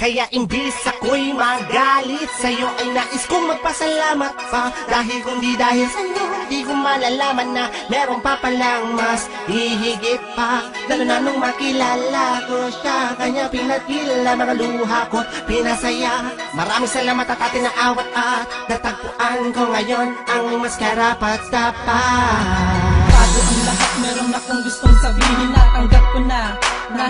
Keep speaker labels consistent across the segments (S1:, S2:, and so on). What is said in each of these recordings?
S1: Kaya imbis ako'y magalit sa'yo, ay nais kong magpasalamat pa. Dahil kung di dahil sa'yo, di ko malalaman na meron pa palang mas hihigit pa. Lalo na nung makilala ko siya, kanya pinatila mga luha ko't pinasaya. Maraming salamat at ating naawat at natagpuan ko ngayon ang mas karapat dapat.
S2: Bago ang lahat, meron akong gustong sabihin na tanggap ko na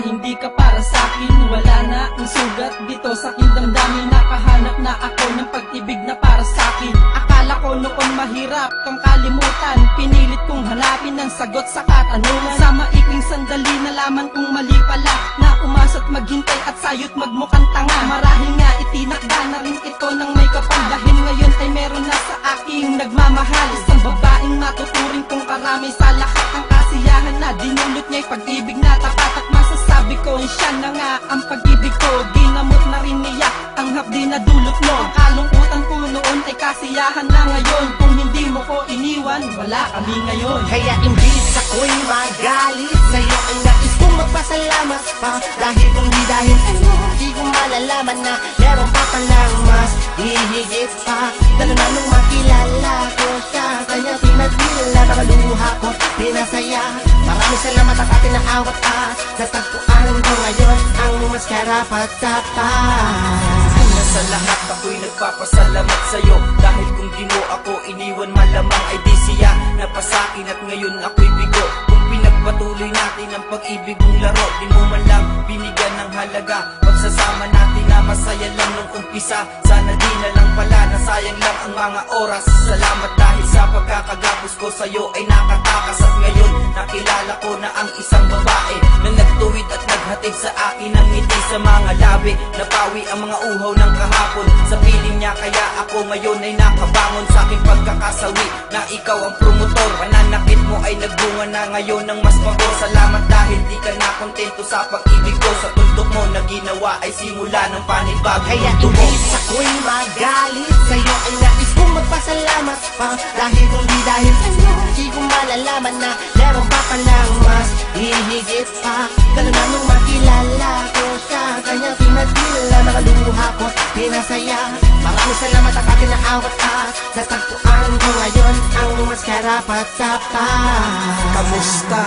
S2: hindi ka para sa'kin. Wala na ang sugat dito sa aking damdamin. Nakahanap na ako ng pag-ibig na para sa'kin. Akala ko noon mahirap kang kalimutan. Pinilit kong hanapin ang sagot sa katanungan. Sa maikling sandali nalaman kong mali pala, na umasa't maghintay at sayot magmukhang tanga. Marahil nga itinakda na rin ito ng may kapal. Dahil ngayon ay meron na sa aking nagmamahal. Isang babaeng matuturing kong karami sa lahat ng kasiyahan na dinulot niya'y pag-ibig na tapat. At masasabi ko siya na nga ang pag-ibig ko. Ginamot na rin niya ang hapdi na dulot mo. Ang kalungkutan ko noon ay kasiyahan na ngayon. Kung hindi mo ko iniwan, wala kami ngayon.
S1: Kaya imbis ako'y magalit sa'yo, ay nais kong magpasalamat pa. Dahil kung di dahil sa'yo, di ko malalaman na meron pa palang mas hihigit pa. Lalo na nung makilala ko siya, kanya pinatila mga luha ko't pinasaya. Maraming salamat at ating naawat at natagpuan ko ngayon ang mas karapat dapat.
S3: Una sa lahat ako'y nagpapasalamat sa'yo. Dahil kung di mo ako iniwan, malamang ay di siya napasakin at ngayon ako'y bigo. Kung pinagpatuloy natin ang pag-ibig mong laro, di mo man lang binigyan ng halaga. Pagsasama natin na masaya lang nung umpisa, sana di na lang pala nasayang lang ang mga oras. Salamat dahil sa pagkakagapos ko sa'yo ay nakatakas. At ngayon nakilala ko na ang isang babae na nagtuwid at naghatid sa akin ng ngiti sa mga labi. Napawi ang mga uhaw ng kahapon sa piling niya, kaya ako ngayon ay nakabangon sa aking pagkakasawi na ikaw ang promotor. Pananakit mo ay nagbunga na ngayon ng mas mago. Salamat dahil di ka na kontento sa pag-ibig ko. Sa tuldok mo na ginawa ay simula ng panibagong
S1: kaya
S3: mundo mo.
S1: imbis ako'y magalit sa'yo, ay nais kong magpasalamat pa. Dahil kung di dahil sa'yo, di ko malalaman na meron pa palang mas hihigit pa. Lalo na nung makilala ko siya, kanya pinatila mga luha ko't pinasaya. Maraming salamat at ating naawat at natagpuan ko ngayon ang mas karapat dapat.
S4: Kamusta?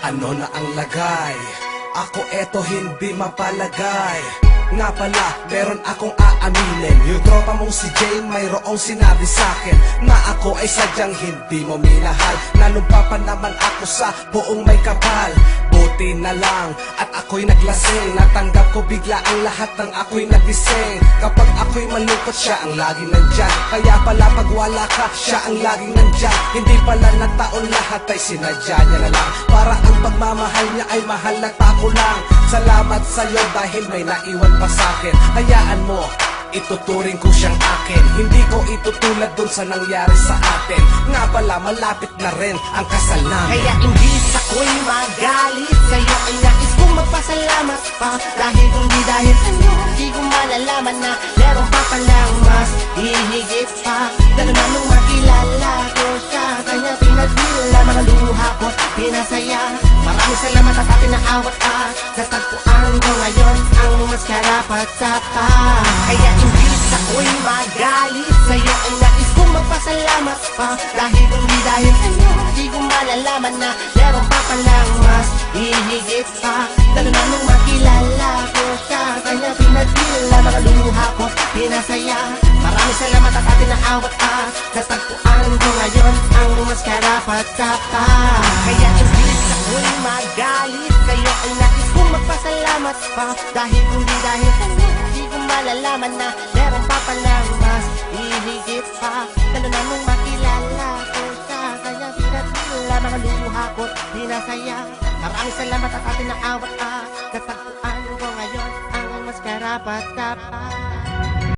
S4: Ano na ang lagay? Ako eto hindi mapalagay. Nga pala, meron akong aaminin. Yung tropa mong si Jane mayroong sinabi sa'kin na ako ay sadyang hindi mo minahal. Nanumpa pa naman ako sa buong may kapal. Buti na lang at ako'y naglasing. Natanggap ko bigla ang lahat ng ako'y nagising. Kapag ako'y malungkot, siya ang laging nandyan. Kaya pala pag wala ka, siya ang laging nandyan. Hindi pala nagtaon lahat ay sinadya niya na lang. Para ang pagmamahal niya ay mahal na tako lang. Salamat sa'yo dahil may naiwan pa sa'kin. Hayaan mo, ituturing ko siyang akin. Hindi ko itutulad dun sa nangyari sa atin. Nga pala malapit na rin ang kasal namin.
S1: Kaya imbis ako'y magalit sa'yo, ay nais kong magpasalamat pa. Dahil kung di dahil sa'yo, di ko malalaman na meron pa palang mas hihigit pa. Lalo na nung makilala ko siya, kanya pinatila mga luha ko't pinasaya. Maraming salamat at ating naawat at natagpuan ko ngayon ang mas karapat dapat. Kaya imbis ako'y magalit sa'yo, ay nais kong magpasalamat pa. Dahil kung di dahil sa'yo, di ko malalaman na meron pa palang mas hihigit pa. Lalo na nung makilala ko siya, kanya pinatila mga luha ko't pinasaya. Maraming salamat at ating naawat at natagpuan ko ngayon ang mas karapat dapat. Kaya imbis ako'y magalit sa'yo, ay nais kong magpasalamat pa. Dahil kung di dahil sa'yo, di ko malalaman na meron pa palang mas hihigit pa. Lalo na nung makilala ko siya, kaya pinatila mga luha ko't pinasaya. Maraming salamat at ating naawat at natagpuan ko ngayon ang mas karapat dapat.